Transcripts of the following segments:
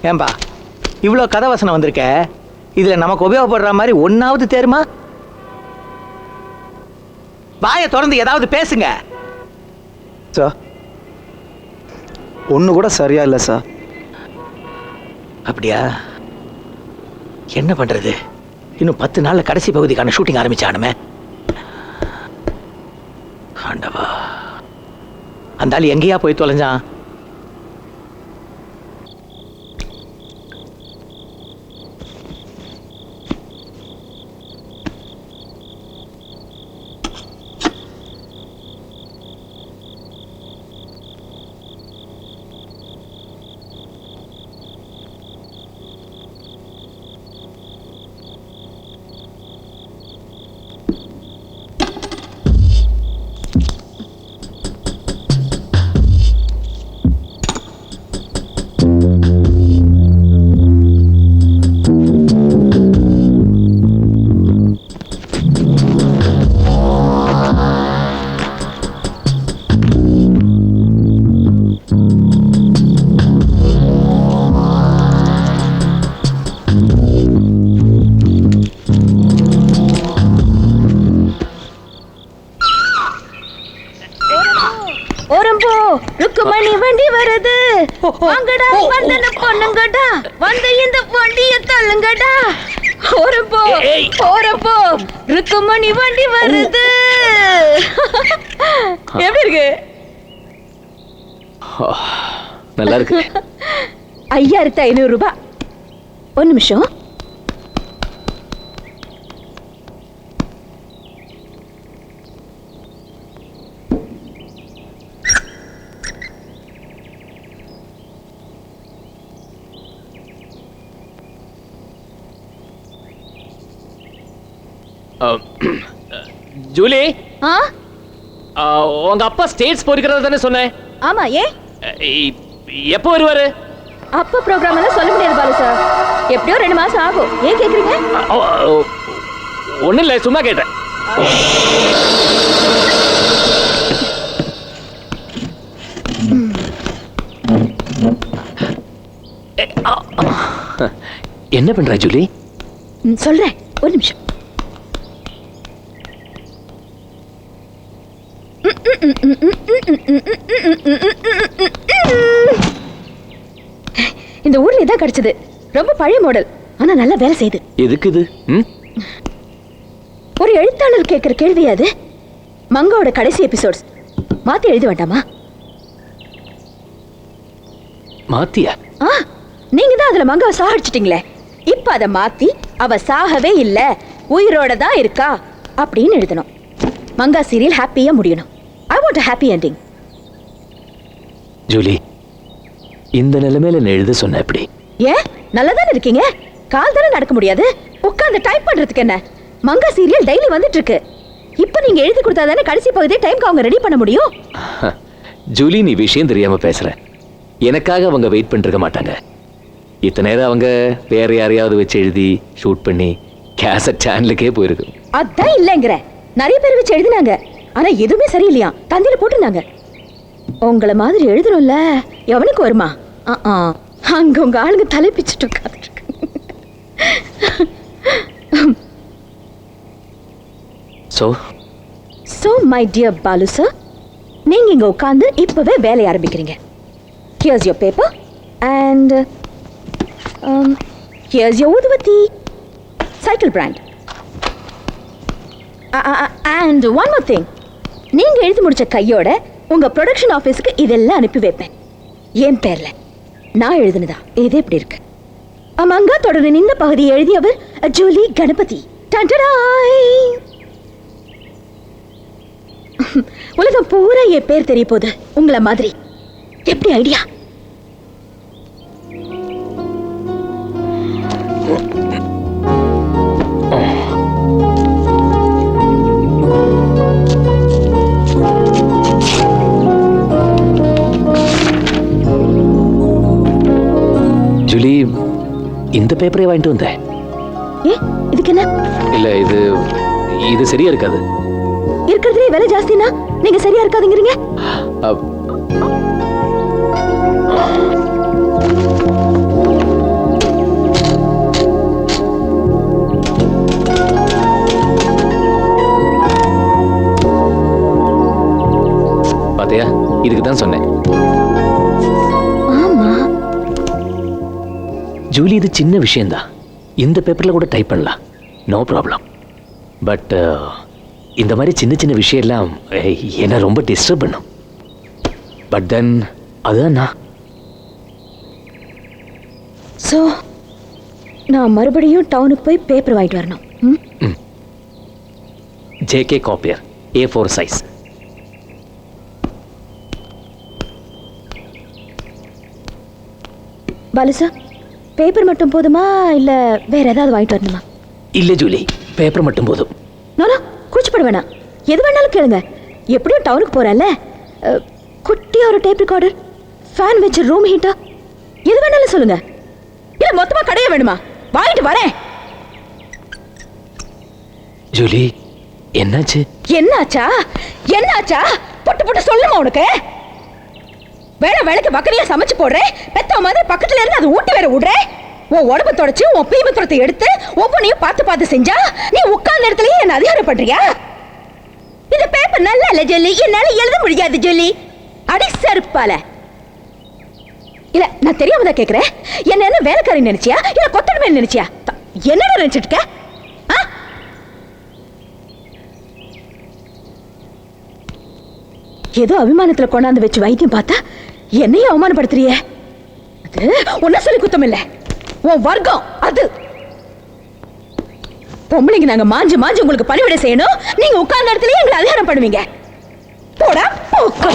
ஏன்பா இவ்வளோ கதை வசனம் வந்திருக்க, இதில் நமக்கு உபயோகப்படுற மாதிரி ஒன்றாவது தேருமா? வாயை திறந்து ஏதாவது பேசுங்க சார். ஒன்று கூட சரியா இல்லை சார். அப்படியா? என்ன பண்றது? இன்னும் 10 நாள்ல கடைசி பகுதிக்கான ஷூட்டிங் ஆரம்பிச்சானுமே. ஆண்டவா, அந்த ஆள் எங்கேயா போய் தொலைஞ்சான்? ருக்குமணி வண்டி வருது, வாங்கடா வந்தன பொண்ணுங்கடா, வந்த இந்த வண்டிய தள்ளுங்கடா. ஓரப்போ ஓரப்போ, ருக்குமணி வண்டி வருது. எப்படி இருக்கு? நல்லா இருக்கு. 5500 ரூபாய். ஒரு நிமிஷம். ஜூலி, உங்க அப்பா ஸ்டேட்ஸ் போயிருக்கிறதா தானே சொன்னேன்? ஆமா. ஏன்? எப்போ வருவாரு? அப்பா ப்ரோக்ராம் எல்லாம் சொல்ல முடியாது பாலு சார். எப்படியோ 2 மாசம் ஆகும். ஏன் கேக்குறீங்க? ஒண்ணும் இல்லை, சும்மா கேட்டேன். என்ன பண்ற ஜூலி? சொல்றேன், ஒரு நிமிஷம். இந்த ஊர்ல இதான் கிடைச்சது. ரொம்ப பழைய மாடல், ஆனா நல்லா வேலை செய்யுது. எதுக்கு இது? ஒரு எழுத்தாளர் கேட்கிற கேள்வி அது. மங்காவோட கடைசி எபிசோட்ஸ் மாத்தி எழுத வேண்டாமா? மாத்தியா? நீங்க தான் அதுல மங்காவை சாகடிச்சிட்டீங்களே. இப்ப அதை மாத்தி அவ சாகவே இல்ல, உயிரோட தான் இருக்கா அப்படின்னு எழுதணும். மங்கா சீரியல் ஹாப்பியா முடியணும். I want a happy ending. Julie, இந்த நிலைமையில நான் எழுத சொன்ன எப்படி? ஏன், நல்லா தானே இருக்கீங்க. கால் தானே நடக்க முடியாது, உட்கார்ந்து டைப் பண்றதுக்கு என்ன? மங்கா சீரியல் டெய்லி வந்துட்டு இருக்கு. இப்ப நீங்க எழுதி கொடுத்தா தானே கடைசி பகுதியை டைம்க்கு அவங்க ரெடி பண்ண முடியும். ஜூலி, நீ விஷயம் தெரியாம பேசுற. எனக்காக அவங்க வெயிட் பண்ணிருக்க மாட்டாங்க. இத்தனை நேரம் அவங்க வேற யாரையாவது வச்சு எழுதி ஷூட் பண்ணி கேசட் சேனலுக்கே போயிருக்கு. அதான் இல்லைங்கிற. நிறைய பேர் வச்சு எழுதினாங்க, ஆனா எதுவுமே சரியில்லையா, தந்தியில போட்டுருந்தாங்க. உங்களை மாதிரி எழுதணும்ல, எவனுக்கு வருமா? அங்க உங்க ஆளுங்க தலை பிச்சுட்டு உட்காந்துட்டு. So my dear Balu sir, நீங்க இங்க உட்கார்ந்து இப்பவே வேலைய ஆரம்பிக்கிறீங்க. Here's your paper and here's your ஊதுவத்தி, cycle brand. And one more thing, நீங்க எழுதி முடிச்ச கையோட உங்க ப்ரொடக்ஷன் ஆபீஸ்க்கு இதெல்லாம் அனுப்பி வைப்பேன். என் பேர்ல நான் எழுதுனதா இது எப்படி இருக்கு? மங்கா தொடரின் இந்த பகுதியை எழுதியவர் ஜூலி கணபதி. உலகம் பூரா என் பேர் தெரிய போகுது உங்களை மாதிரி. எப்படி ஐடியா? ஜூலி, இந்த பேப்பரை வாங்கிட்டு வந்தேன். இதுக்கு என்ன? இல்ல, இது சரியா இருக்காது. இருக்கிறதுலே விலை ஜாஸ்தினா நீங்க சரியா இருக்காதுங்கிறீங்க. ஜூலி இது சின்ன விஷயம்தான். இந்த பேப்பரில் கூட டைப் பண்ணலாம், நோ ப்ராப்ளம். பட் இந்த மாதிரி சின்ன சின்ன விஷயம் எல்லாம் என்னை ரொம்ப டிஸ்டர்ப் பண்ணும். பட் தென் அதுதான் நான். ஸோ நான் மறுபடியும் டவுனுக்கு போய் பேப்பர் வாங்கிட்டு வரணும். JK copier, A4 size. Balu sir, paper மட்டும் போதுமா இல்லை வேற ஏதாவது வாங்கிட்டு வரணுமா? இல்லை ஜூலி, பேப்பர் மட்டும் போதும். நானா கூச்சப்பட வேணாம், எது வேணாலும் கேளுங்க. எப்படியும் டவுனுக்கு போறேன்ல, குட்டியா ஒரு டேப் ரெக்கார்டர், ஃபேன் வச்ச ரூம் ஹீட்டா, எது வேணாலும் சொல்லுங்க. இல்ல மொத்தமா கடைய வேணுமா? வாங்கிட்டு வரேன். ஜூலி என்னாச்சு? என்னாச்சா என்னாச்சா புட்டு புட்டு சொல்லுமா உனக்கு? வேலை வேலைக்கு பக்கறியா சமைச்சு போடுறேன், பெத்த மாதிரி பக்கத்துல இருந்து அது ஊட்டி வேற விடுறேன். உன் உடம்பு தொடச்சு உன் பீமத்துறத்தை எடுத்து ஒவ்வொன்னையும் பார்த்து பார்த்து செஞ்சா நீ உட்கார்ந்த இடத்துலயே என்ன அதிகாரம் பண்றியா? இந்த பேப்பர் நல்லா இல்ல ஜெல்லி, என்னால எழுத முடியாது ஜெல்லி. அடி செருப்பால. இல்ல நான் தெரியாம தான் கேக்குறேன். என்ன வேலைக்காரி நினைச்சியா இல்ல கொத்தடிமை நினைச்சியா? என்னடா நினைச்சிட்டு இருக்க? ஏதோ அபிமானத்துல கொண்டாந்து வச்சு வைத்தியம் பார்த்தா என்னையும் அவமானப்படுத்துறிய. அது உன்ன சொல்லி குத்தம் இல்ல, உன் வர்க்கம் அது. பொம்பளைங்க நாங்க மாஞ்சு மாஞ்சு உங்களுக்கு பணிவிடை செய்யணும், நீங்க உட்கார்ந்த இடத்துலயே எங்களை அதிகாரம் பண்ணுவீங்க. போடா போக்கு.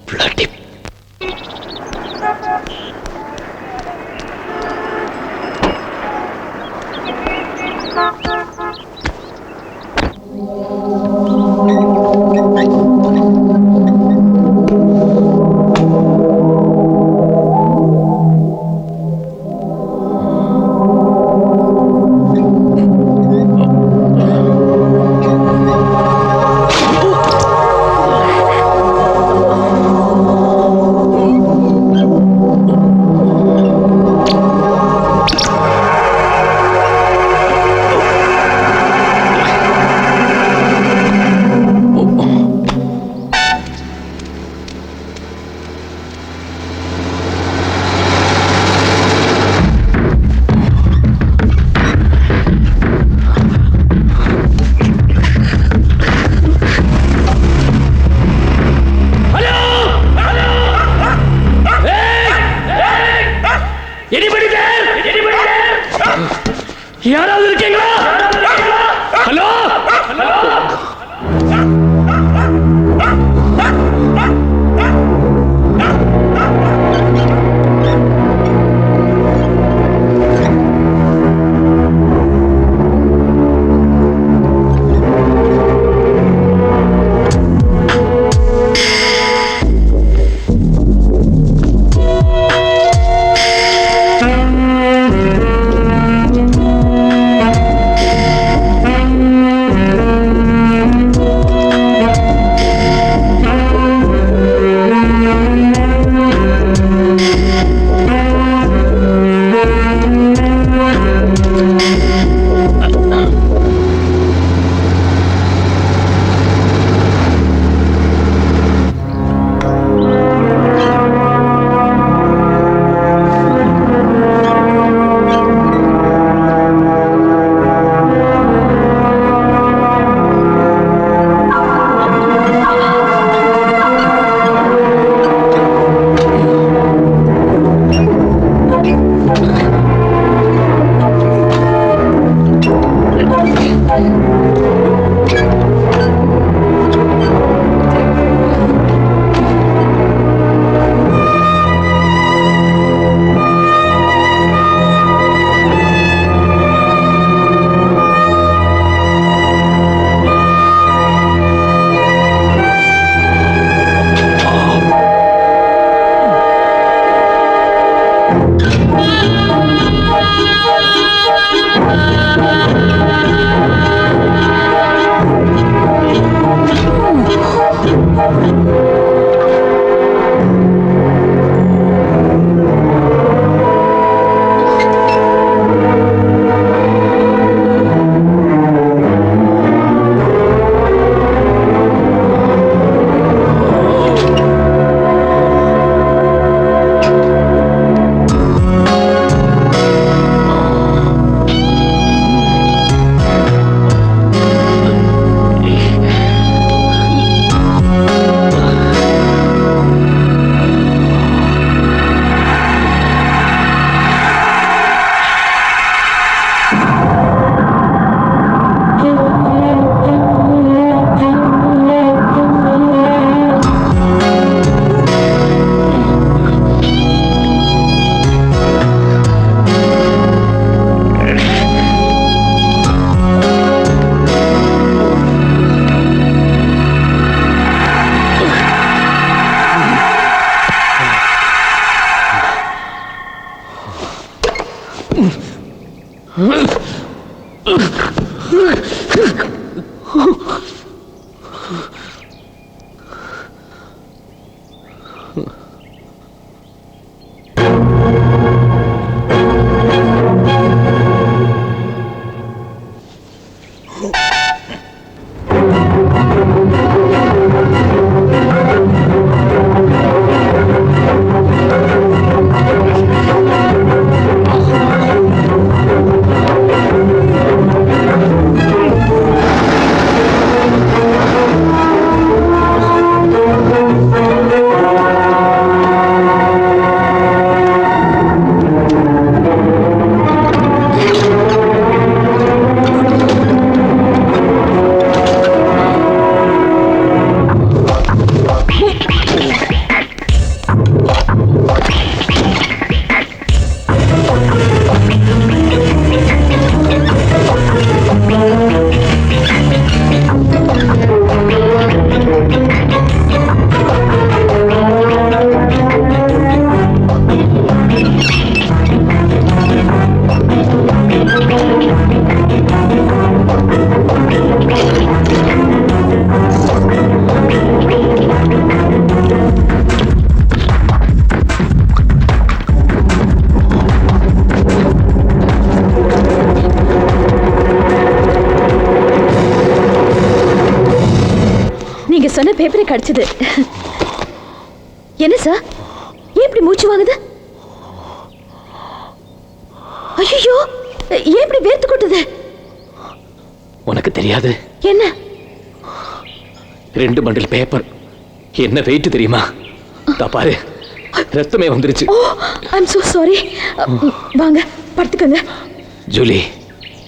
Bloody. யாராவது இருக்கீங்களா? Hello hello. கிடைச்சது. என்ன சார், ஏன் இப்படி மூச்சு வாங்குது? ஐயோ, ஏன் இப்படி வேர்த்து கொட்டுது? உனக்கு தெரியாது? என்ன? 2 பண்டில் பேப்பர். என்ன வெயிட் தெரியுமா? பாரு, ரத்தமே வந்துருச்சு. ஓ, ஐ அம் சோ சாரி. வாங்க படுத்துக்கங்க. ஜூலி,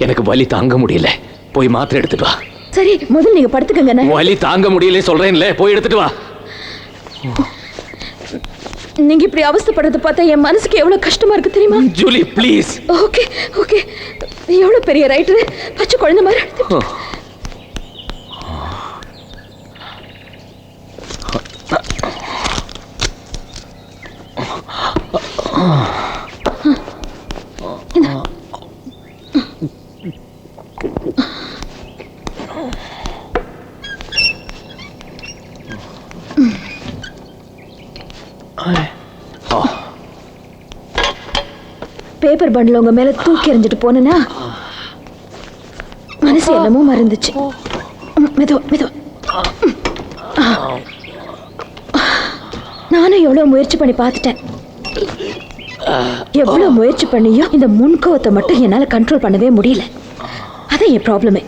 எனக்கு வலி தாங்க முடியல, போய் மாத்திரை எடுத்துட்டு வா. சரி, முதல்ல நீங்க படுத்துக்கங்க. வலி தாங்க முடியல சொல்றேன்ல, போய் எடுத்துட்டு வா. நீங்க இப்படி அவஸ்தைப்படுறத பார்த்தா என் மனசுக்கு எவ்வளவு கஷ்டமா இருக்கு தெரியுமா? Julie please. ஓகே ஓகே, எவ்வளவு பெரிய ரைட்டர், பச்சை குழந்தை மாதிரி எடுத்து. பேப்பர் பண்டில் உங்க மேல தூக்கி எறிஞ்சிட்டு போனா மனசு என்னமோ மறந்துச்சு. மெதுவா மெதுவா. நானும் எவ்வளவு முயற்சி பண்ணி பார்த்துட்டேன். எவ்வளவு முயற்சி பண்ணியும் இந்த முன்கோவத்தை மட்டும் என்னால கண்ட்ரோல் பண்ணவே முடியல. அதான் என் ப்ராப்ளமே.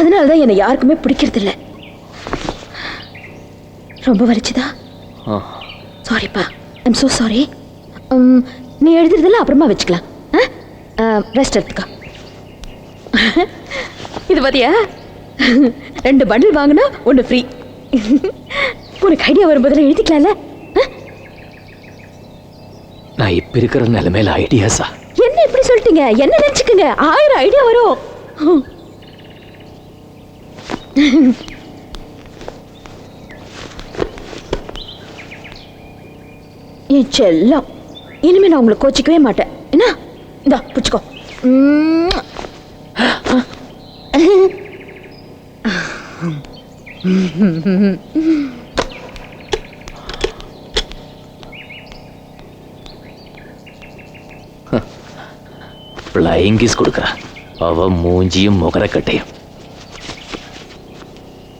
அதனாலதான் என்னை யாருக்குமே பிடிக்கிறது இல்லை. ரொம்ப வலிச்சுதா? சாரிப்பா, ஐம் சோ சாரி. நீ எழுதுறதெல்லாம் அப்புறமா வச்சுக்கலாம். ரெஸ்ட் எடுத்துக்கோ. இது பாத்தியா, 2 பண்டில் வாங்கினா 1 ஃப்ரீ. உனக்கு ஐடியா வரும்போதெல்லாம் எழுதிக்கலாம்ல. நான் இப்ப இருக்கிற நிலைமையில ஐடியாஸா? என்ன இப்படி சொல்லிட்டீங்க? என்ன நினைச்சுக்கங்க, 1000 ஐடியா வரும். என் செல்லம், இனிமே நான் உங்களை கோச்சிக்கவே மாட்டேன். என்ன, இந்தா புடிச்சுக்கோ. ஃப்ளைங் கிஸ் கொடுக்க அவ மூஞ்சியும் முகரக்கட்டையும்.